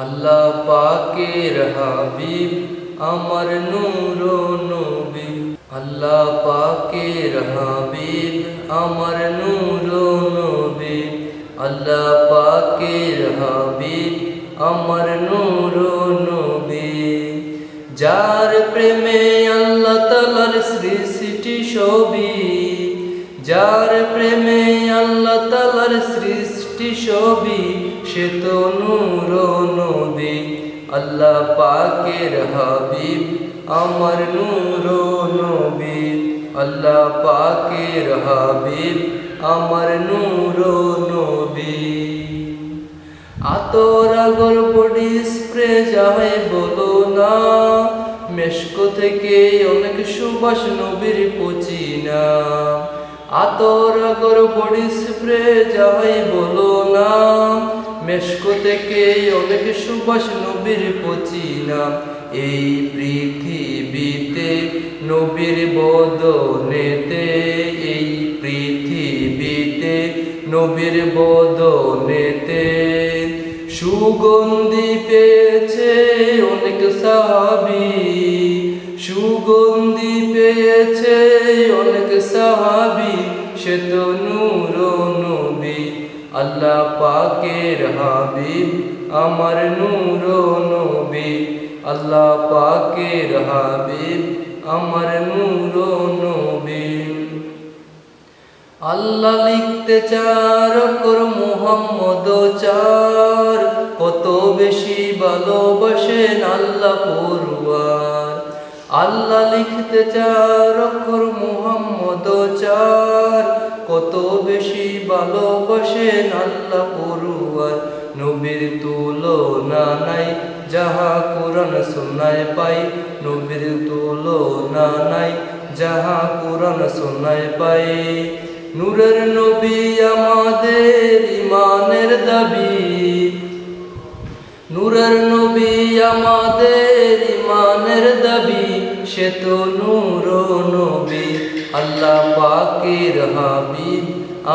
আল্লাহ পাকের হাবিব আমার নূর নবী। আল্লাহ পাকের হাবিব আমার নূর নবী। আল্লাহ পাকের হাবিব আমার নূর নবী। যার প্রেমে আল্লাহ তাআলার সৃষ্টি সবই, যার প্রেমে আল্লাহ তাআলার সৃষ্টি সবই, সে তো নূর নবী। আল্লাহ পাকের হাবিব আমার নূর নবী। আল্লাহ পাকের হাবিব আমার নূর নবী। আতর আগর বডি স্প্রে যাই বলো না, মেশক থেকে অনেক সুবাস নবীর পচিনা। আতর আগর বডি স্প্রে যাই বলো না, মেশক থেকে অনেক সুবাস নবীর পচিনা। এই পৃথিবীতে নবীর বদনেতে, এই পৃথিবীতে নবীর বদনেতে সুগন্ধি পেয়েছে অনেক সাহাবী, সুগন্ধি পেয়েছে অনেক সাহাবী, সে তো নূর নবী। আল্লাহ পাকের হাবিব আমার নূর নবী। আল্লাহ পাকের হাবিব আমার নূর নবী। আল্লাহ লিখতে চার অক্ষর মুহাম্মদ চার, কত বেশি ভালোবাসেন আল্লাহ পরওয়ার। আল্লাহ লিখতে চার অক্ষর মুহাম্মদ চার, কত বেশি ভালোবাসেন আল্লাহ পরওয়ার। নবীর তুলনা নাই যাহা কুরআন সুন্নায় পাই, নবীর তুলনা নাই যাহা কুরআন সুন্নায় পাই। নূরের নবী আমাদের ইমানের দাবি, নূরের নবী আমাদের ইমানের দাবি, সে তো নূর নবী। আল্লাহ পাকের হাবিব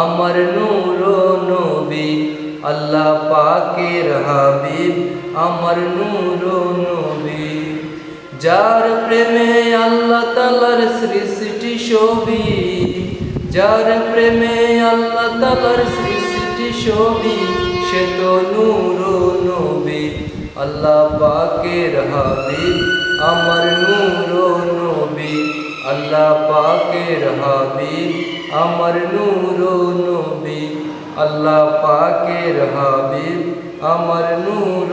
আমার নূর নবী। আল্লাহ পাকের হাবিব আমার নূর নবী। যার প্রেমে আল্লাহ তাআলার সৃষ্টি সবই, যার প্রেমে আল্লাহ তাআলার সৃষ্টি সবই, সে তো নূর নবী। আল্লাহ পাকের হাবিব আমার নূর নবী। আল্লাহ পাকের হাবিব আমার নূর নবী। আল্লাহ পাকের হাবিব আমার নূর